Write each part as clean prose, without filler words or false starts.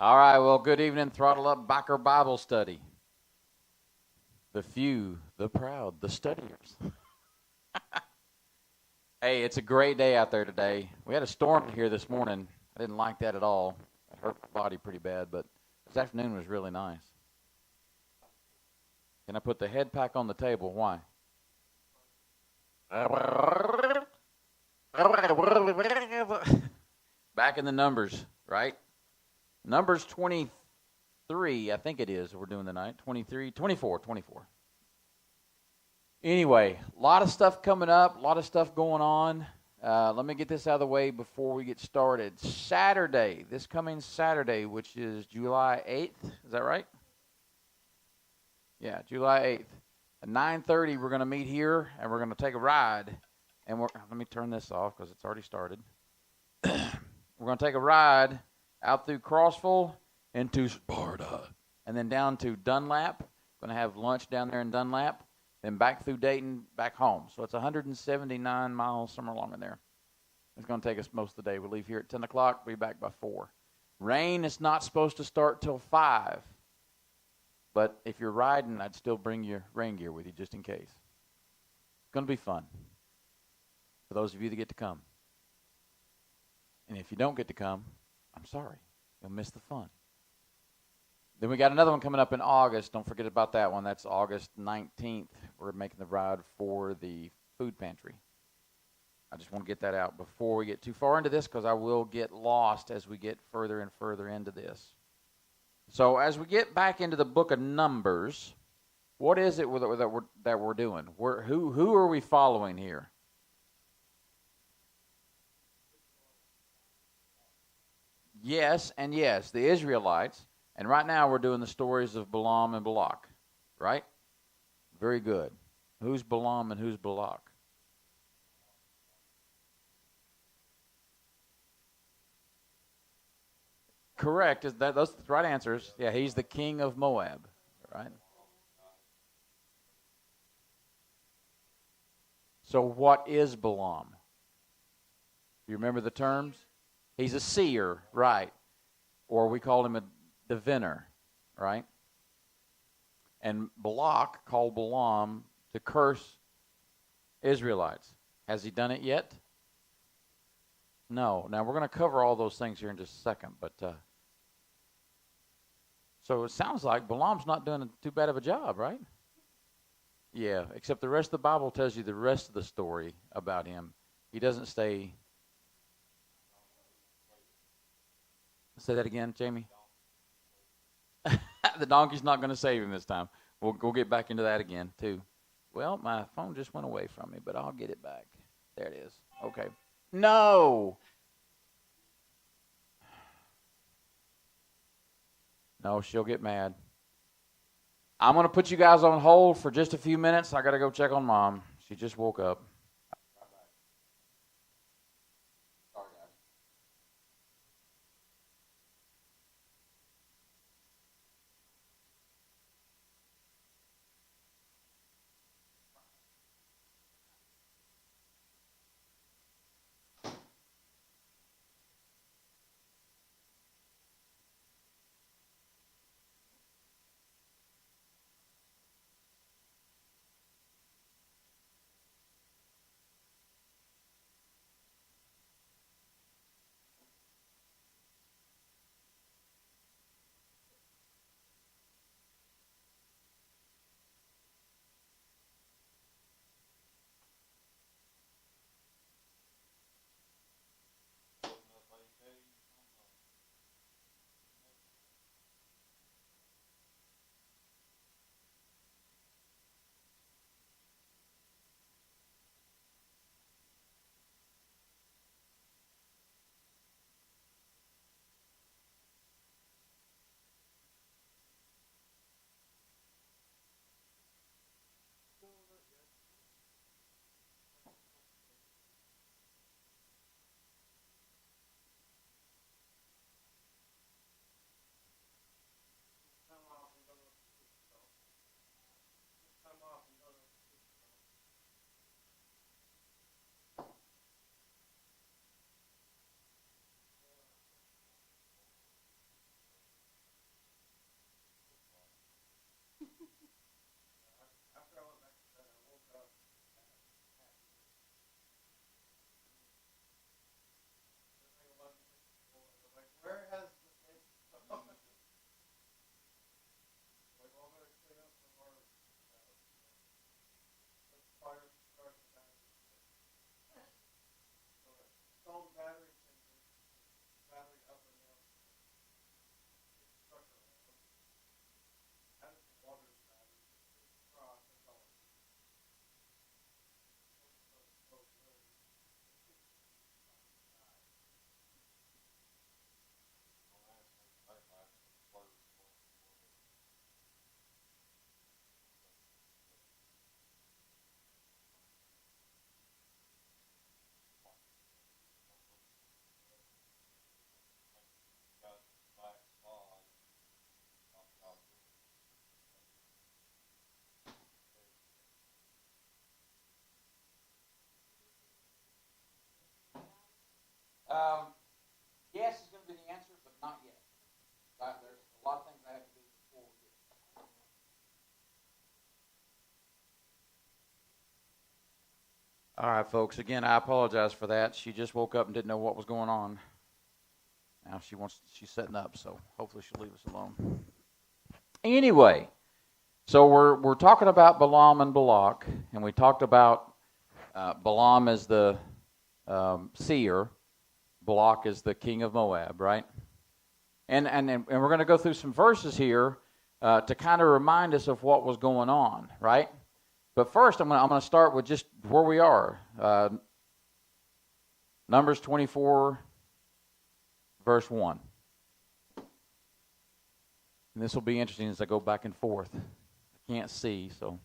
All right, well, good evening, Throttle Up Biker Bible Study. The few, the proud, the studiers. Hey, it's a great day out there today. We had a storm here this morning. I didn't like that at all. It hurt my body pretty bad, but this afternoon was really nice. Can I put the head pack on the table? Why? Back in the numbers, right? Numbers 23, I think it is, we're doing tonight. 24. Anyway, a lot of stuff coming up, a lot of stuff going on. Let me get this out of the way before we get started. Saturday, this coming Saturday, which is July 8th, is that right? Yeah, July 8th. At 9:30, we're going to meet here, and we're going to take a ride. And let me turn this off because it's already started. We're going to take a ride out through Crossville into Sparta, and then down to Dunlap. Going to have lunch down there in Dunlap, then back through Dayton, back home. So it's 179 miles, somewhere along in there. It's going to take us most of the day. We'll leave here at 10 o'clock, be back by 4. Rain is not supposed to start till 5. But if you're riding, I'd still bring your rain gear with you just in case. It's going to be fun for those of you that get to come. And if you don't get to come, I'm sorry. You'll miss the fun. Then we got another one coming up in August. Don't forget about that one. That's August 19th. We're making the ride for the food pantry. I just want to get that out before we get too far into this because I will get lost as we get further and further into this. So as we get back into the book of Numbers, what is it that we're doing? Who are we following here? Yes and yes, the Israelites. And right now we're doing the stories of Balaam and Balak, right? Very good. Who's Balaam and who's Balak? Correct. Those are the right answers. Yeah, he's the king of Moab, right? So what is Balaam? You remember the terms? He's a seer, right? Or we call him a diviner, right? And Balak called Balaam to curse Israelites. Has he done it yet? No. Now, we're going to cover all those things here in just a second. But so it sounds like Balaam's not doing too bad of a job, right? Yeah, except the rest of the Bible tells you the rest of the story about him. He doesn't stay. Say that again, Jamie. The donkey's not going to save him this time. We'll get back into that again, too. Well, my phone just went away from me, but I'll get it back. There it is. Okay. No. No, she'll get mad. I'm going to put you guys on hold for just a few minutes. I got to go check on Mom. She just woke up. Yes is going to be the answer, but not yet. There's a lot of things I have to do before we get. All right, folks. Again, I apologize for that. She just woke up and didn't know what was going on. Now she's setting up, so hopefully she'll leave us alone. Anyway, so we're talking about Balaam and Balak, and we talked about Balaam as the seer, Balak is the king of Moab, right? And we're going to go through some verses here to kind of remind us of what was going on, right? But first, I'm going to start with just where we are. Numbers 24, verse 1. And this will be interesting as I go back and forth. I can't see, so.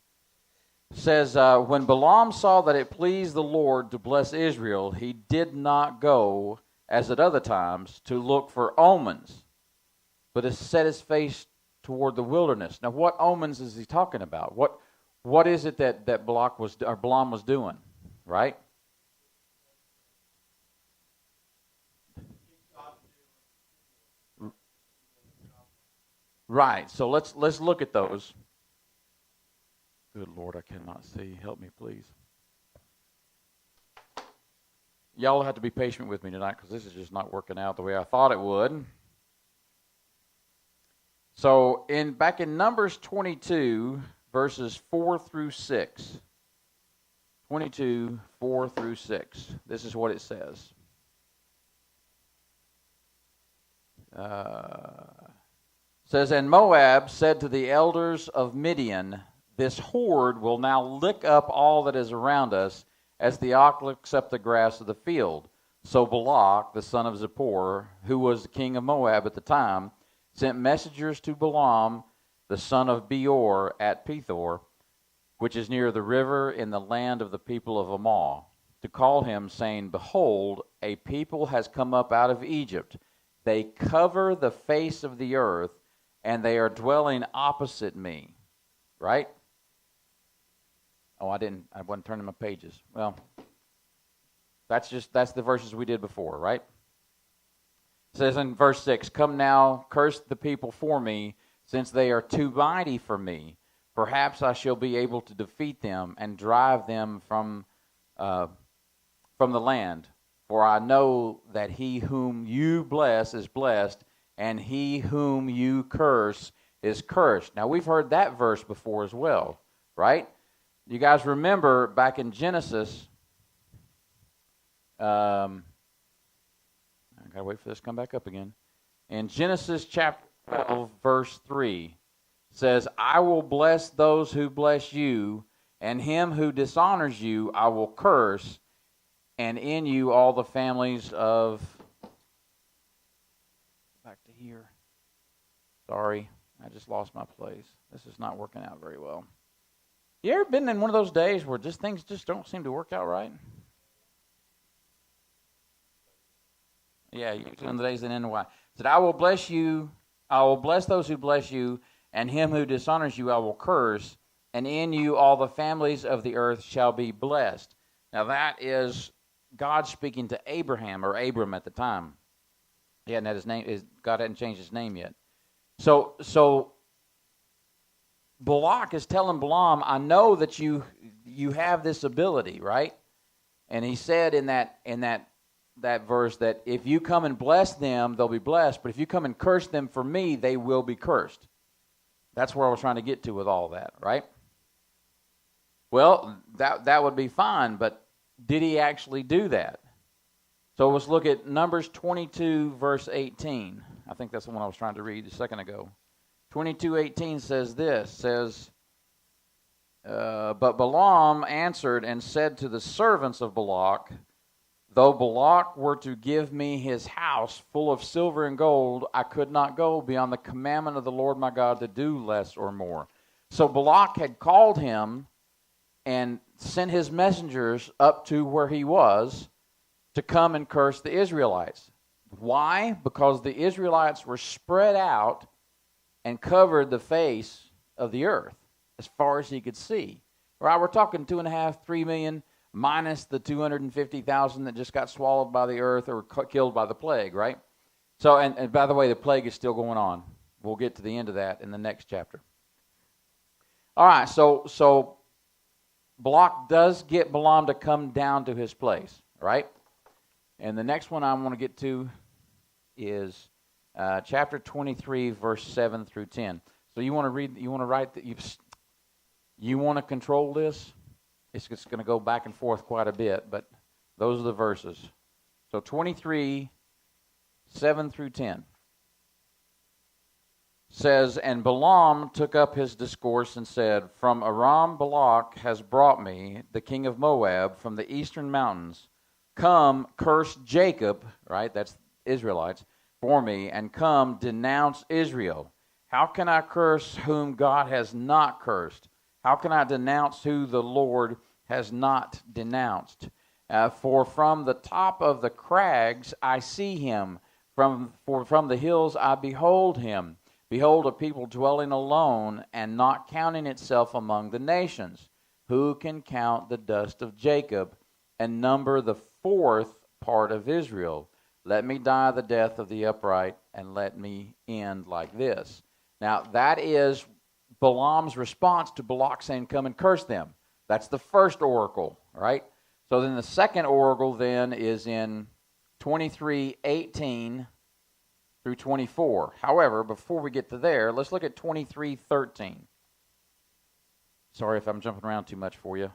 It says, when Balaam saw that it pleased the Lord to bless Israel, he did not go, as at other times, to look for omens, but has set his face toward the wilderness. Now, what omens is he talking about? What is it that Balaam was doing, right? Right. So let's look at those. Good Lord, I cannot see. Help me, please. Y'all have to be patient with me tonight because this is just not working out the way I thought it would. So back in Numbers 22, verses 4 through 6. 22, 4 through 6. This is what it says. Says, and Moab said to the elders of Midian, this horde will now lick up all that is around us, as the ox licks up the grass of the field. So Balak, the son of Zippor, who was the king of Moab at the time, sent messengers to Balaam, the son of Beor, at Pethor, which is near the river in the land of the people of Ammon, to call him, saying, behold, a people has come up out of Egypt. They cover the face of the earth, and they are dwelling opposite me. Right? Oh, I wasn't turning my pages. Well, that's the verses we did before, right? It says in verse 6, come now, curse the people for me, since they are too mighty for me. Perhaps I shall be able to defeat them and drive them from the land. For I know that he whom you bless is blessed, and he whom you curse is cursed. Now, we've heard that verse before as well, right? You guys remember back in Genesis, I got to wait for this to come back up again. In Genesis chapter 12, verse 3, says, I will bless those who bless you, and him who dishonors you I will curse, and in you all the families of... Back to here. Sorry, I just lost my place. This is not working out very well. You ever been in one of those days where things just don't seem to work out right? Yeah, usually in the days that end in Y. It said, I will bless you, I will bless those who bless you, and him who dishonors you I will curse, and in you all the families of the earth shall be blessed. Now that is God speaking to Abraham, or Abram at the time. He hadn't had his name, God hadn't changed his name yet. So Balak is telling Balaam, I know that you have this ability, right? And he said in that verse that if you come and bless them, they'll be blessed. But if you come and curse them for me, they will be cursed. That's where I was trying to get to with all that, right? Well, that would be fine, but did he actually do that? So let's look at Numbers 22, verse 18. I think that's the one I was trying to read a second ago. 22:18 says this, but Balaam answered and said to the servants of Balak, though Balak were to give me his house full of silver and gold, I could not go beyond the commandment of the Lord my God to do less or more. So Balak had called him and sent his messengers up to where he was to come and curse the Israelites. Why? Because the Israelites were spread out and covered the face of the earth as far as he could see. Right? We're talking 2.5, 3 million, minus the 250,000 that just got swallowed by the earth or killed by the plague, right? So, and by the way, the plague is still going on. We'll get to the end of that in the next chapter. All right, so Balak does get Balaam to come down to his place, right? And the next one I want to get to is chapter 23, verse 7 through 10. So you want to read, you want to write, you want to control this? It's going to go back and forth quite a bit, but those are the verses. So 23, 7 through 10 says, And Balaam took up his discourse and said, From Aram Balak has brought me, the king of Moab, from the eastern mountains. Come, curse Jacob, right, that's Israelites, for me, and come, denounce Israel. How can I curse whom God has not cursed? How can I denounce who the Lord has not denounced? For from the top of the crags I see him, from the hills I behold him. Behold, a people dwelling alone and not counting itself among the nations. Who can count the dust of Jacob and number the fourth part of Israel? Let me die the death of the upright, and let me end like this. Now, that is Balaam's response to Balak saying, come and curse them. That's the first oracle, right? So then the second oracle then is in 23:18 through 24. However, before we get to there, let's look at 23:13. Sorry if I'm jumping around too much for you.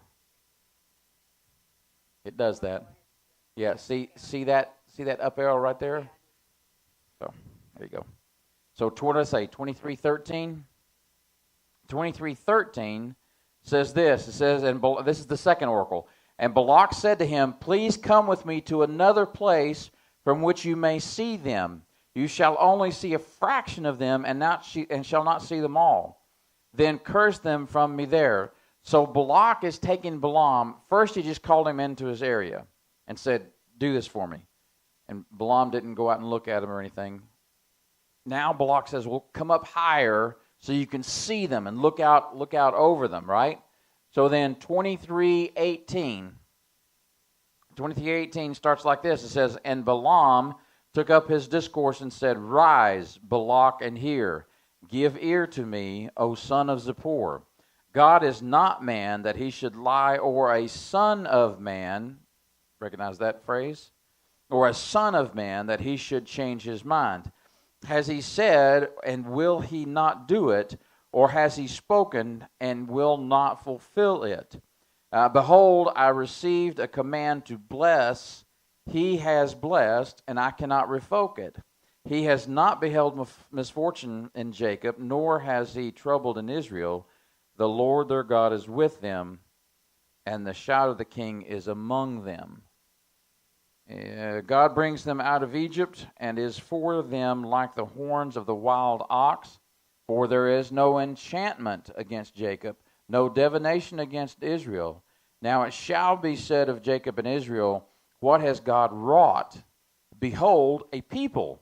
It does that. Yeah, see that up arrow right there? So, there you go. So what did I say? 23:13? 23:13 says this. It says, and this is the second oracle. And Balak said to him, Please come with me to another place from which you may see them. You shall only see a fraction of them, and shall not see them all. Then curse them from me there. So Balak is taking Balaam. First, he just called him into his area and said, Do this for me. And Balaam didn't go out and look at him or anything. Now Balak says, Well, come up higher so you can see them and look out over them, right? So then 23:18 starts like this. It says, And Balaam took up his discourse and said, Rise, Balak, and hear. Give ear to me, O son of Zippor. God is not man that he should lie, or a son of man, recognize that phrase? Or a son of man that he should change his mind. Has he said, and will he not do it? Or has he spoken, and will not fulfill it? Behold, I received a command to bless. He has blessed, and I cannot revoke it. He has not beheld misfortune in Jacob, nor has he troubled in Israel. The Lord their God is with them, and the shout of the king is among them. God brings them out of Egypt, and is for them like the horns of the wild ox. For there is no enchantment against Jacob, no divination against Israel. Now it shall be said of Jacob and Israel, What has God wrought? Behold, a people.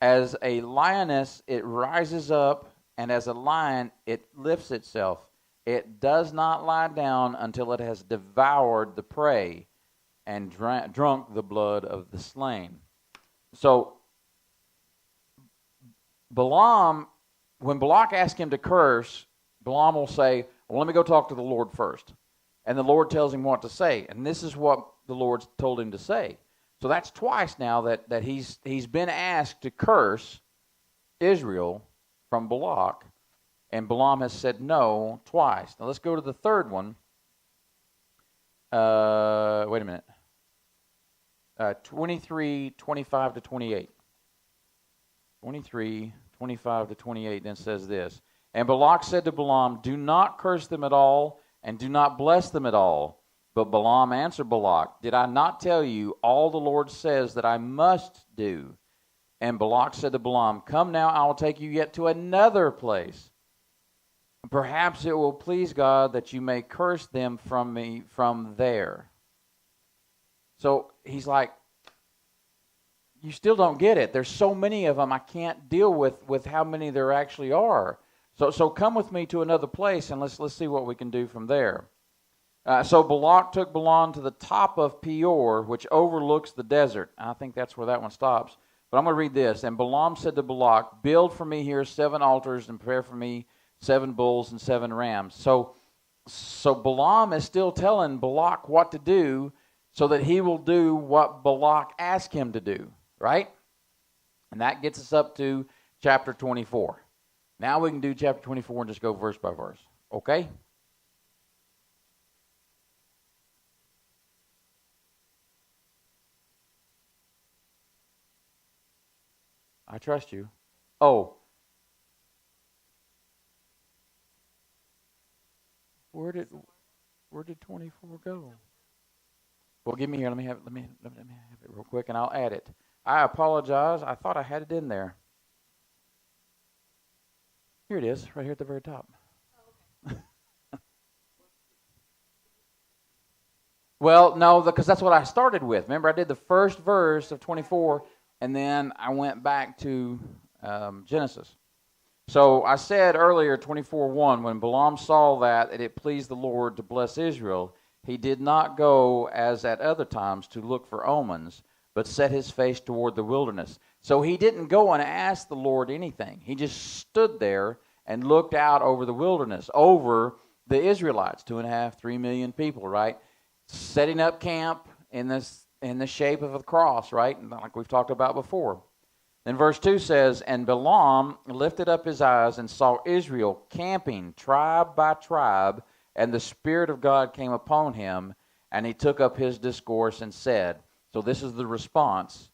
As a lioness it rises up, and as a lion it lifts itself. It does not lie down until it has devoured the prey and drunk the blood of the slain. So Balaam, when Balak asks him to curse, Balaam will say, Well, let me go talk to the Lord first. And the Lord tells him what to say. And this is what the Lord told him to say. So that's twice now that he's been asked to curse Israel from Balak. And Balaam has said no twice. Now let's go to the third one. Wait a minute. 23:25 to 28. 23:25 to 28 then says this. And Balak said to Balaam, Do not curse them at all, and do not bless them at all. But Balaam answered Balak, Did I not tell you all the Lord says that I must do? And Balak said to Balaam, Come now, I will take you yet to another place. Perhaps it will please God that you may curse them from me from there. So he's like, you still don't get it. There's so many of them, I can't deal with how many there actually are. So come with me to another place, and let's see what we can do from there. So Balak took Balaam to the top of Peor, which overlooks the desert. I think that's where that one stops. But I'm going to read this. And Balaam said to Balak, build for me here 7 altars and prepare for me 7 bulls and 7 rams. So Balaam is still telling Balak what to do so that he will do what Balak asked him to do, right? And that gets us up to chapter 24. Now we can do chapter 24 and just go verse by verse. Okay? I trust you. Oh. Where did 24 go? Well, give me here. Let me have it real quick, and I'll add it. I apologize. I thought I had it in there. Here it is, right here at the very top. Oh, okay. Well, no, because that's what I started with. Remember, I did the first verse of 24, and then I went back to Genesis. So I said earlier, 24:1, when Balaam saw that it pleased the Lord to bless Israel, he did not go as at other times to look for omens, but set his face toward the wilderness. So he didn't go and ask the Lord anything. He just stood there and looked out over the wilderness, over the Israelites, 2.5, 3 million people, right? Setting up camp in the shape of a cross, right? Like we've talked about before. Then verse 2 says, and Balaam lifted up his eyes and saw Israel camping tribe by tribe, and the Spirit of God came upon him, and he took up his discourse and said, so this is the response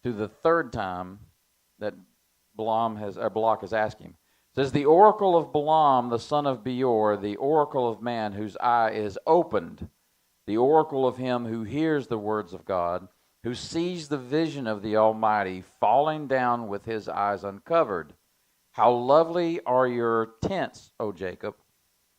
to the third time that Balak has asked him. It says, the oracle of Balaam, the son of Beor, the oracle of man whose eye is opened, the oracle of him who hears the words of God, who sees the vision of the Almighty falling down with his eyes uncovered. How lovely are your tents, O Jacob,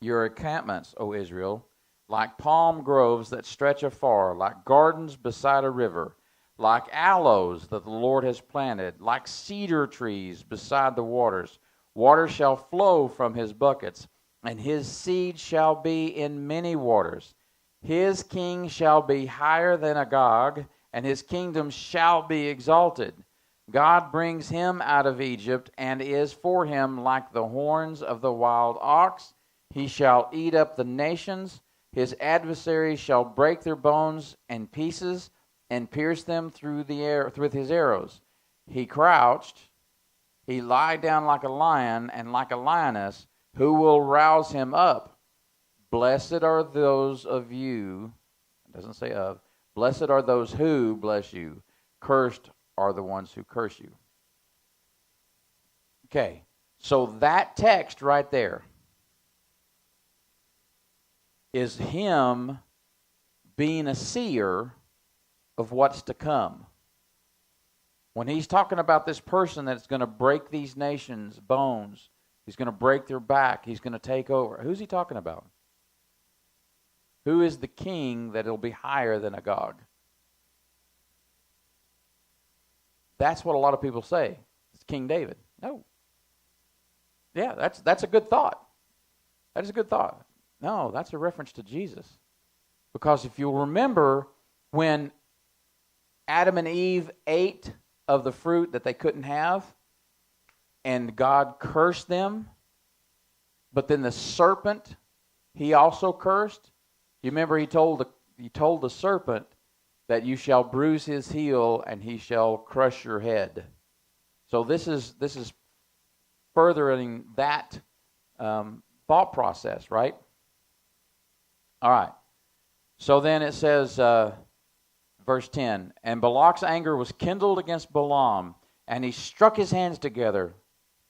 your encampments, O Israel, like palm groves that stretch afar, like gardens beside a river, like aloes that the Lord has planted, like cedar trees beside the waters. Water shall flow from his buckets, and his seed shall be in many waters. His king shall be higher than Agag, and his kingdom shall be exalted. God brings him out of Egypt, and is for him like the horns of the wild ox. He shall eat up the nations. His adversaries shall break their bones in pieces, and pierce them through the air with his arrows. He crouched, he lied down like a lion, and like a lioness. Who will rouse him up? Blessed are those of you, it doesn't say of, blessed are those who bless you. Cursed are the ones who curse you. Okay, so that text right there is him being a seer of what's to come. When he's talking about this person that's going to break these nations' bones, he's going to break their back, he's going to take over. Who's he talking about? Who is the king that will be higher than Agag? That's what a lot of people say. It's King David. No. Yeah, that's a good thought. That is a good thought. No, that's a reference to Jesus. Because if you'll remember, when Adam and Eve ate of the fruit that they couldn't have, and God cursed them, but then the serpent, he also cursed. You remember he told the serpent that you shall bruise his heel and he shall crush your head. So this is furthering that thought process, right? All right. So then it says, verse 10, and Balak's anger was kindled against Balaam, and he struck his hands together.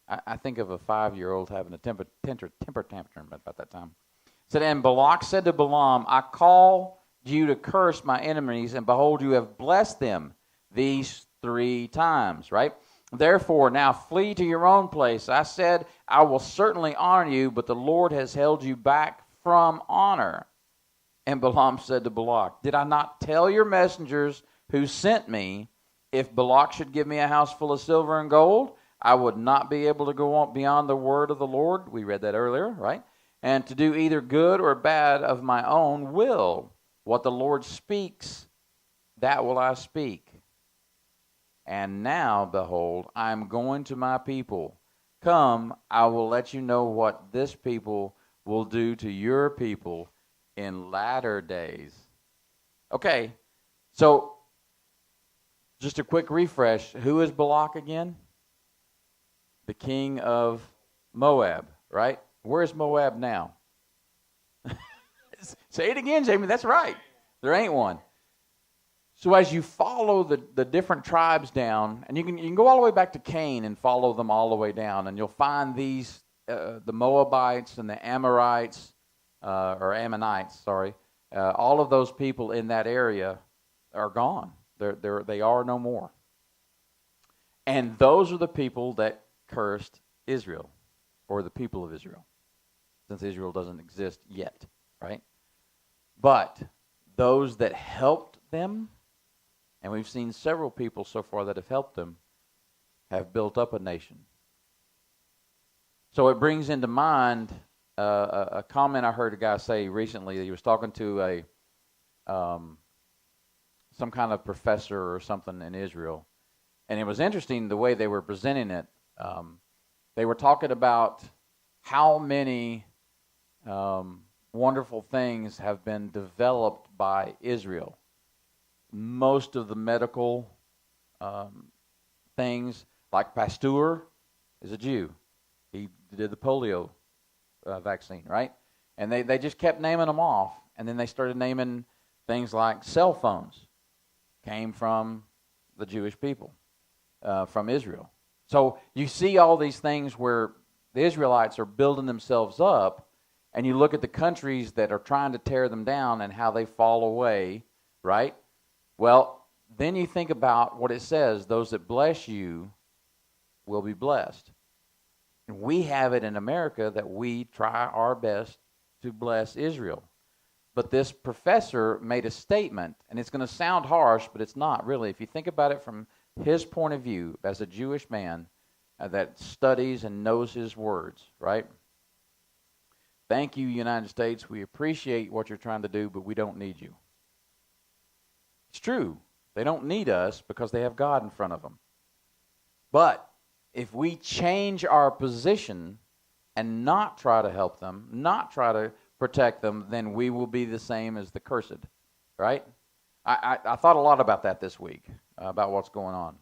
I think of a 5-year-old having a temper tantrum about that time. It said, and Balak said to Balaam, I call you to curse my enemies, and behold, you have blessed them these 3 times, right? Therefore, now flee to your own place. I said, I will certainly honor you, but the Lord has held you back from honor. And Balaam said to Balak, did I not tell your messengers who sent me, if Balak should give me a house full of silver and gold, I would not be able to go on beyond the word of the Lord? We read that earlier, right? and to do either good or bad of my own will. What the Lord speaks, that will I speak. And now, behold, I am going to my people. Come, I will let you know what this people will do to your people in latter days. Okay, so just a quick refresh. Who is Balak again? The king of Moab, right? Where is Moab now? Say it again, Jamie. That's right. There ain't one. So as you follow the different tribes down, and you can go all the way back to Cain and follow them all the way down, and you'll find these the Moabites and the Amorites or Ammonites, sorry, all of those people in that area are gone. They are no more. And those are the people that cursed Israel, or the people of Israel, since Israel doesn't exist yet, right? But those that helped them, and we've seen several people so far that have helped them, have built up a nation. So it brings into mind a comment I heard a guy say recently. He was talking to some kind of professor or something in Israel, and it was interesting the way they were presenting it. They were talking about how many wonderful things have been developed by Israel. Most of the medical things, like Pasteur is a Jew. He did the polio vaccine, right? And they just kept naming them off. And then they started naming things like cell phones. Came from the Jewish people, from Israel. So you see all these things where the Israelites are building themselves up, and you look at the countries that are trying to tear them down and how they fall away, right? Well, then you think about what it says, those that bless you will be blessed. And we have it in America that we try our best to bless Israel. But this professor made a statement, and it's going to sound harsh, but it's not really. If you think about it from his point of view as a Jewish man that studies and knows his words, right? Thank you, United States. We appreciate what you're trying to do, but we don't need you. It's true. They don't need us because they have God in front of them. But if we change our position and not try to help them, not try to protect them, then we will be the same as the cursed, right? I thought a lot about that this week, about what's going on.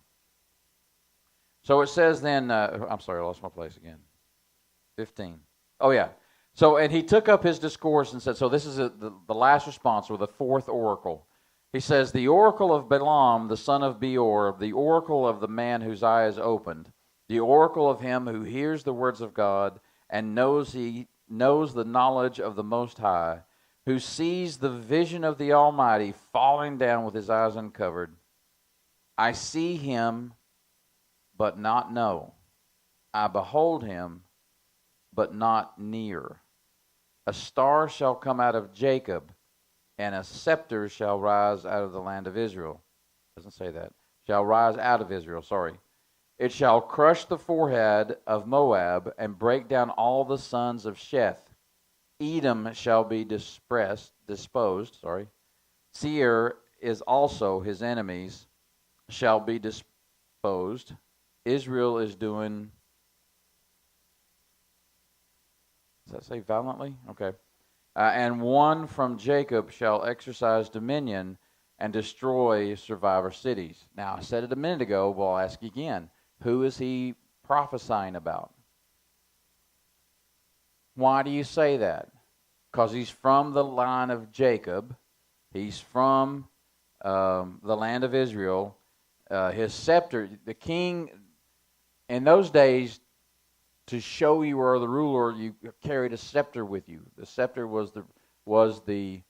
So it says then, I'm sorry, I lost my place again. 15. Oh, yeah. So, and he took up his discourse and said, so this is the last response, or the fourth oracle. He says, the oracle of Balaam, the son of Beor, the oracle of the man whose eye is opened, the oracle of him who hears the words of God and knows the knowledge of the Most High, who sees the vision of the Almighty falling down with his eyes uncovered. I see him, but not know. I behold him, but not near. A star shall come out of Jacob, and a scepter shall rise out of the land of Israel. Doesn't say that. Shall rise out of Israel, sorry. It shall crush the forehead of Moab and break down all the sons of Sheth. Edom shall be disposed. Seir is also his enemies, shall be disposed. Israel is doing, does that say valiantly? Okay. And one from Jacob shall exercise dominion and destroy survivor cities. Now, I said it a minute ago, but I'll ask you again. Who is he prophesying about? Why do you say that? Because he's from the line of Jacob. He's from the land of Israel. His scepter, the king, in those days, to show you were the ruler, you carried a scepter with you. The scepter was the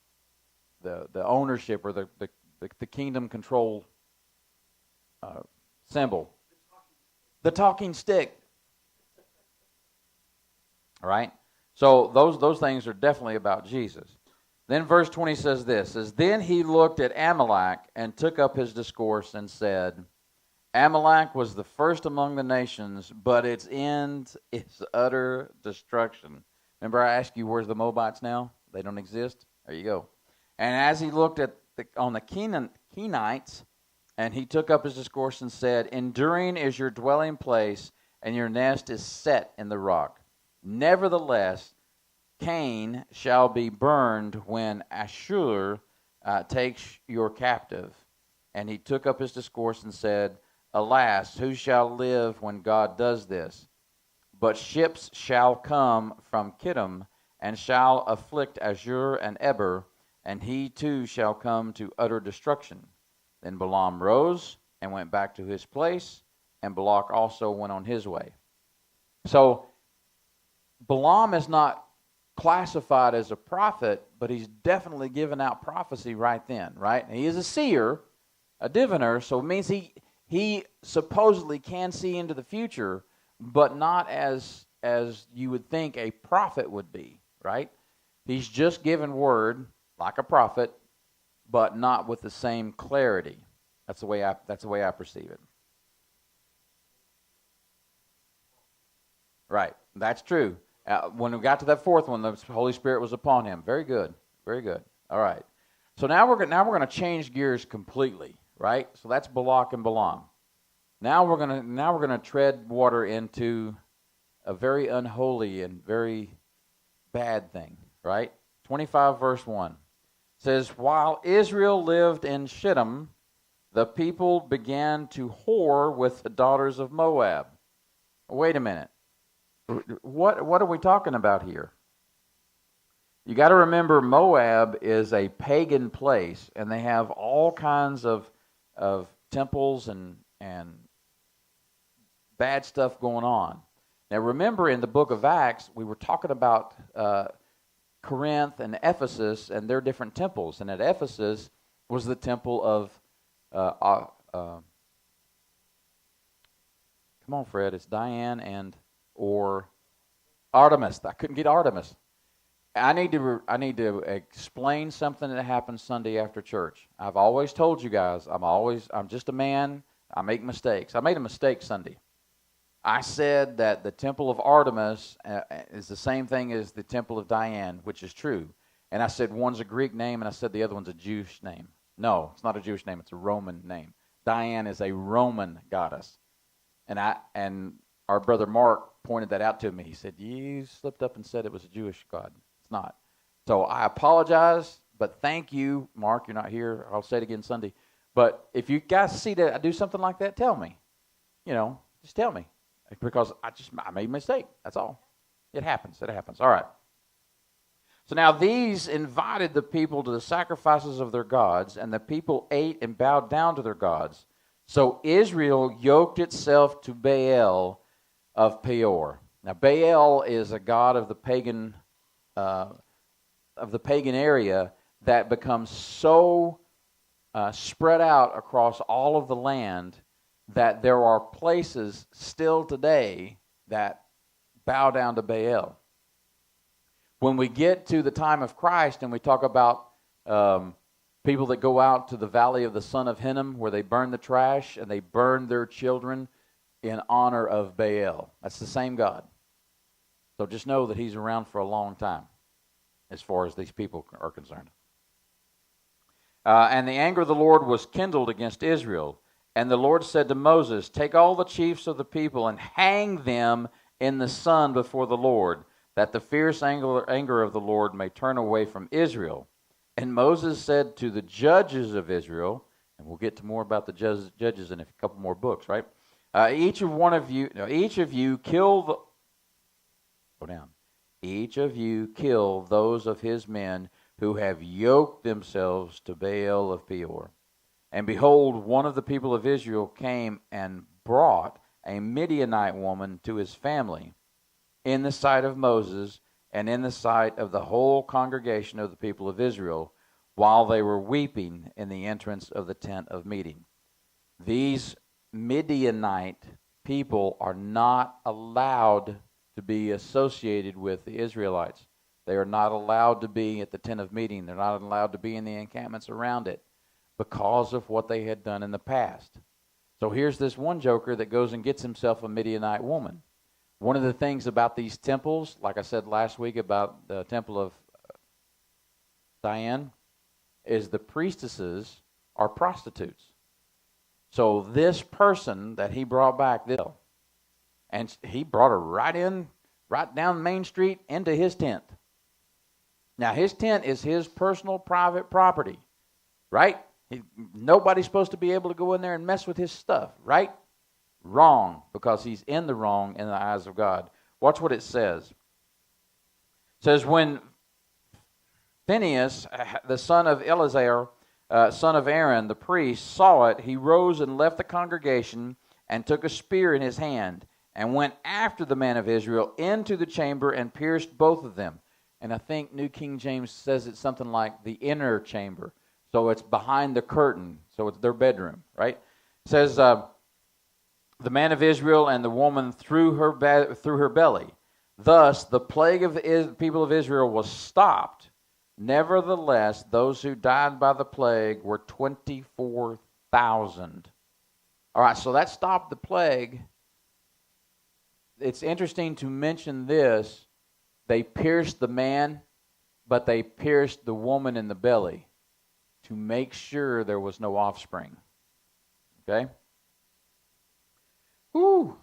ownership, or the kingdom control symbol. The talking stick. All right? So those things are definitely about Jesus. Then verse 20 says this, then he looked at Amalek and took up his discourse and said, Amalek was the first among the nations, but its end is utter destruction. Remember I asked you, where's the Moabites now? They don't exist? There you go. And as he looked on the Kenites, and he took up his discourse and said, enduring is your dwelling place, and your nest is set in the rock. Nevertheless, Cain shall be burned when Ashur takes your captive. And he took up his discourse and said, alas, who shall live when God does this? But ships shall come from Kittim, and shall afflict Ashur and Eber, and he too shall come to utter destruction. Then Balaam rose and went back to his place, and Balak also went on his way. So Balaam is not classified as a prophet, but he's definitely given out prophecy right then, right? And he is a seer, a diviner, so it means he supposedly can see into the future, but not as you would think a prophet would be, right? He's just given word like a prophet, but not with the same clarity. That's the way I perceive it. Right, that's true. When we got to that fourth one, the Holy Spirit was upon him. Very good, very good. All right. So now we're going to change gears completely, right? So that's Balak and Balaam. Now we're going to tread water into a very unholy and very bad thing, right? 25 verse 1 says, while Israel lived in Shittim, the people began to whore with the daughters of Moab. Wait a minute. What are we talking about here? You got to remember, Moab is a pagan place, and they have all kinds of temples and bad stuff going on. Now remember, in the book of Acts, we were talking about Corinth and Ephesus and their different temples. And at Ephesus was the temple of, come on, Fred, it's Diane or Artemis. I couldn't get Artemis. I need to explain something that happened Sunday after church. I've always told you guys, I'm just a man. I make mistakes. I made a mistake Sunday. I said that the temple of Artemis is the same thing as the temple of Diane, which is true. And I said one's a Greek name, and I said the other one's a Jewish name. No, it's not a Jewish name. It's a Roman name. Diane is a Roman goddess. And our brother Mark pointed that out to me. He said, you slipped up and said it was a Jewish god. It's not. So I apologize, but thank you, Mark. You're not here. I'll say it again Sunday. But if you guys see that I do something like that, tell me. Just tell me. Because I made a mistake. That's all. It happens. All right. So now these invited the people to the sacrifices of their gods, and the people ate and bowed down to their gods. So Israel yoked itself to Baal of Peor. Now Baal is a god of the pagan area that becomes so spread out across all of the land that there are places still today that bow down to Baal. When we get to the time of Christ and we talk about people that go out to the valley of the son of Hinnom where they burn the trash and they burn their children in honor of Baal. That's the same God. So just know that he's around for a long time as far as these people are concerned. And the anger of the Lord was kindled against Israel. And the Lord said to Moses, take all the chiefs of the people and hang them in the sun before the Lord, that the fierce anger of the Lord may turn away from Israel. And Moses said to the judges of Israel, and we'll get to more about the judges in a couple more books, right? Each of you kill those of his men who have yoked themselves to Baal of Peor. And behold, one of the people of Israel came and brought a Midianite woman to his family in the sight of Moses and in the sight of the whole congregation of the people of Israel, while they were weeping in the entrance of the tent of meeting. These Midianite people are not allowed to be associated with the Israelites. They are not allowed to be at the tent of meeting. They're not allowed to be in the encampments around it because of what they had done in the past. So here's this one joker that goes and gets himself a Midianite woman. One of the things about these temples, like I said last week about the temple of Diane, is the priestesses are prostitutes. So this person that he brought back, and he brought her right down Main Street into his tent. Now, his tent is his personal private property, right? Nobody's supposed to be able to go in there and mess with his stuff, right? Wrong, because he's in the wrong in the eyes of God. Watch what it says. It says, when Phinehas, the son of Eleazar, son of Aaron, the priest, saw it, he rose and left the congregation and took a spear in his hand and went after the man of Israel into the chamber and pierced both of them. And I think New King James says it's something like the inner chamber. So it's behind the curtain. So it's their bedroom, right? It says, the man of Israel and the woman through her belly. Thus, the plague of the people of Israel was stopped. Nevertheless, those who died by the plague were 24,000. All right, so that stopped the plague. It's interesting to mention this. They pierced the man, but they pierced the woman in the belly to make sure there was no offspring. Okay? Whew.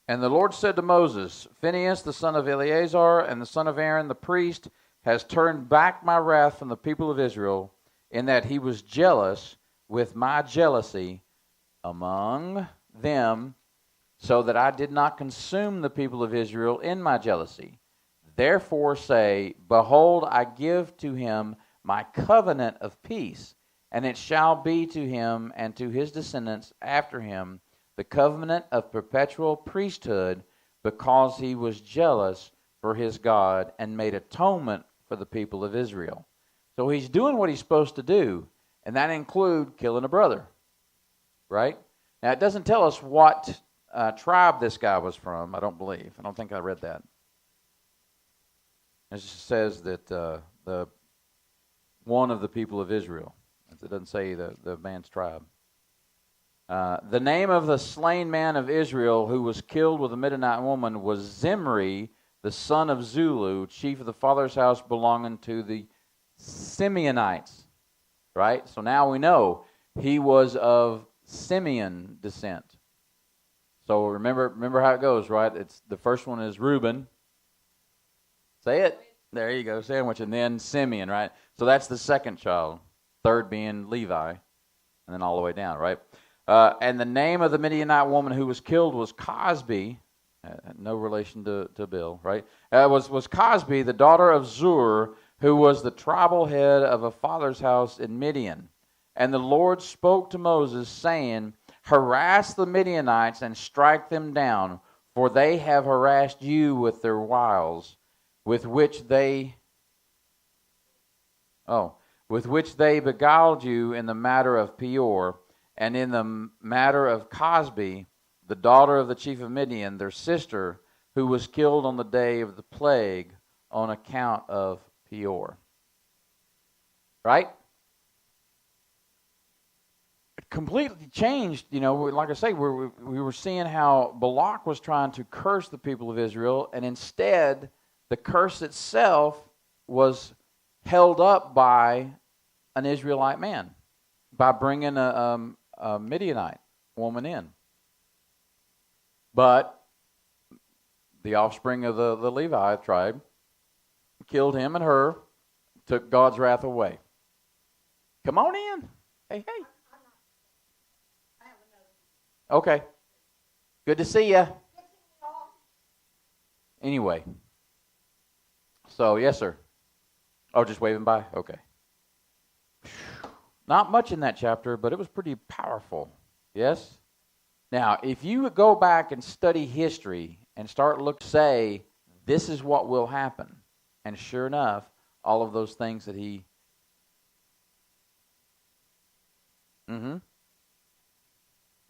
And the Lord said to Moses, Phinehas, the son of Eleazar, and the son of Aaron, the priest, has turned back my wrath from the people of Israel, in that he was jealous with my jealousy among them, so that I did not consume the people of Israel in my jealousy. Therefore say, behold, I give to him my covenant of peace, and it shall be to him and to his descendants after him the covenant of perpetual priesthood, because he was jealous for his God and made atonement for the people of Israel. So he's doing what he's supposed to do, and that includes killing a brother, right? Now, it doesn't tell us what tribe this guy was from, I don't believe. I don't think I read that. It just says that the one of the people of Israel. It doesn't say the man's tribe. The name of the slain man of Israel who was killed with a Midianite woman was Zimri, the son of Zulu, chief of the father's house belonging to the Simeonites. Right? So now we know he was of Simeon descent. So remember how it goes, right? It's the first one is Reuben. Say it. There you go, sandwich. And then Simeon, right? So that's the second child. Third being Levi. And then all the way down, right? And the name of the Midianite woman who was killed was Cosbi. No relation to Bill, right? Was Cosbi, the daughter of Zur, who was the tribal head of a father's house in Midian. And the Lord spoke to Moses, saying, harass the Midianites and strike them down, for they have harassed you with their wiles, with which they beguiled you in the matter of Peor, and in the matter of Cosbi, the daughter of the chief of Midian, their sister, who was killed on the day of the plague on account of Peor. Right? It completely changed, like I say, we were seeing how Balak was trying to curse the people of Israel, and instead, the curse itself was held up by an Israelite man, by bringing a Midianite woman in. But the offspring of the Levi tribe killed him and her, took God's wrath away. Come on in. Hey. Okay. Good to see you. Anyway. So, yes, sir. Oh, just waving by? Okay. Not much in that chapter, but it was pretty powerful. Yes? Now, if you would go back and study history and say, this is what will happen. And sure enough, all of those things that he...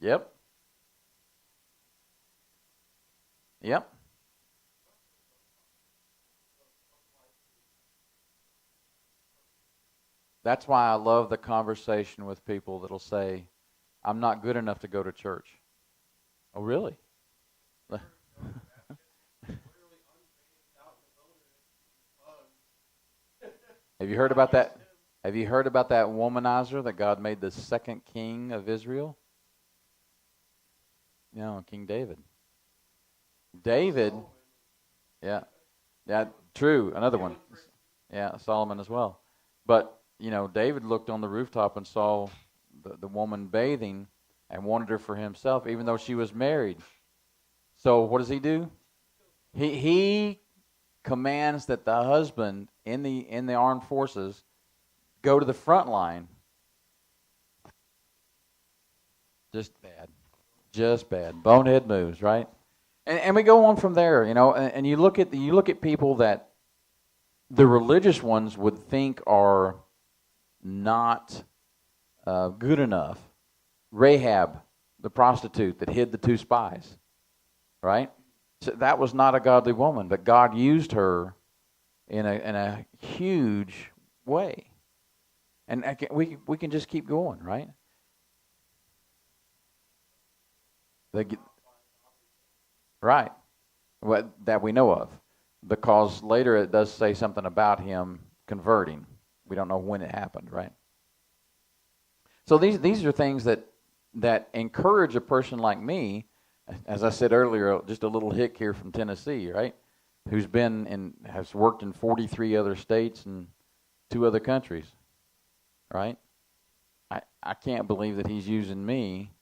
Yep. That's why I love the conversation with people that'll say, I'm not good enough to go to church. Oh, really? Have you heard about that? Have you heard about that womanizer that God made the second king of Israel? King David. David, yeah, yeah, true. Another one, yeah, Solomon as well. But David looked on the rooftop and saw the woman bathing and wanted her for himself, even though she was married. So what does he do? He commands that the husband in the armed forces go to the front line. Just bad, bonehead moves, right? And we go on from there, and you look at people that the religious ones would think are not good enough. Rahab, the prostitute that hid the two spies, right? So that was not a godly woman, but God used her in a huge way. And we can just keep going, right? Right. That we know of. Because later it does say something about him converting. We don't know when it happened, right? So these are things that encourage a person like me, as I said earlier, just a little hick here from Tennessee, right? Who's has worked in 43 other states and 2 other countries, right? I can't believe that he's using me,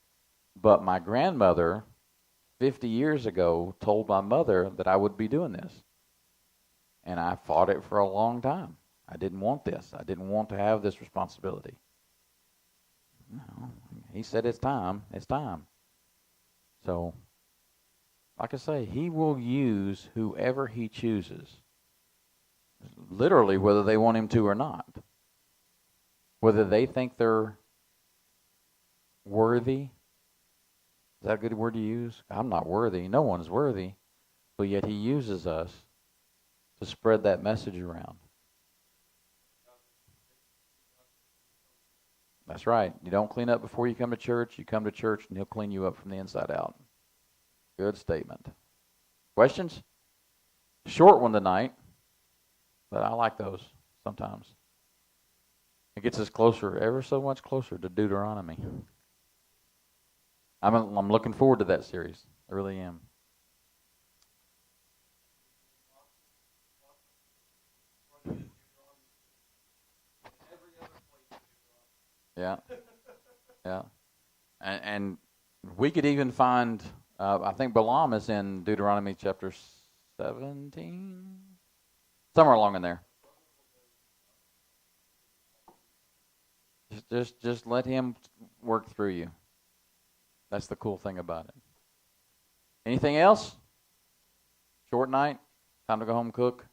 but my grandmother 50 years ago told my mother that I would be doing this. And I fought it for a long time. I didn't want this. I didn't want to have this responsibility. No, he said it's time. It's time. So, like I say, he will use whoever he chooses. Literally, whether they want him to or not. Whether they think they're worthy. Is that a good word to use? I'm not worthy. No one's worthy. But yet he uses us to spread that message around. That's right. You don't clean up before you come to church. You come to church and he'll clean you up from the inside out. Good statement. Questions? Short one tonight, but I like those sometimes. It gets us closer, ever so much closer to Deuteronomy. I'm looking forward to that series. I really am. Yeah, yeah, and we could even find. I think Balaam is in Deuteronomy chapter 17, somewhere along in there. Just let him work through you. That's the cool thing about it. Anything else? Short night. Time to go home and cook.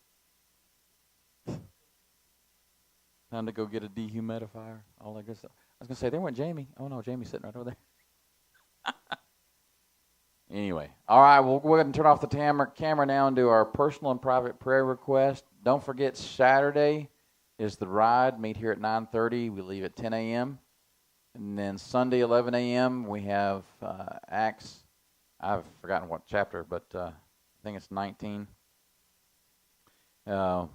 Time to go get a dehumidifier. All that good stuff. I was going to say, there went Jamie. Oh, no, Jamie's sitting right over there. Anyway. All right, we'll go ahead and turn off the camera now and do our personal and private prayer request. Don't forget, Saturday is the ride. Meet here at 9:30. We leave at 10 a.m. And then Sunday, 11 a.m., we have Acts. I've forgotten what chapter, but I think it's 19. We'll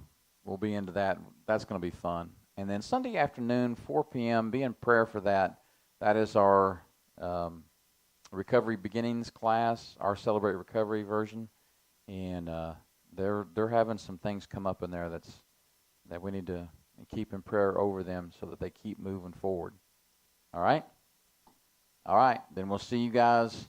be into that. That's going to be fun. And then Sunday afternoon, 4 p.m., be in prayer for that. That is our Recovery Beginnings class, our Celebrate Recovery version. And they're having some things come up in there that we need to keep in prayer over them so that they keep moving forward. All right? All right. Then we'll see you guys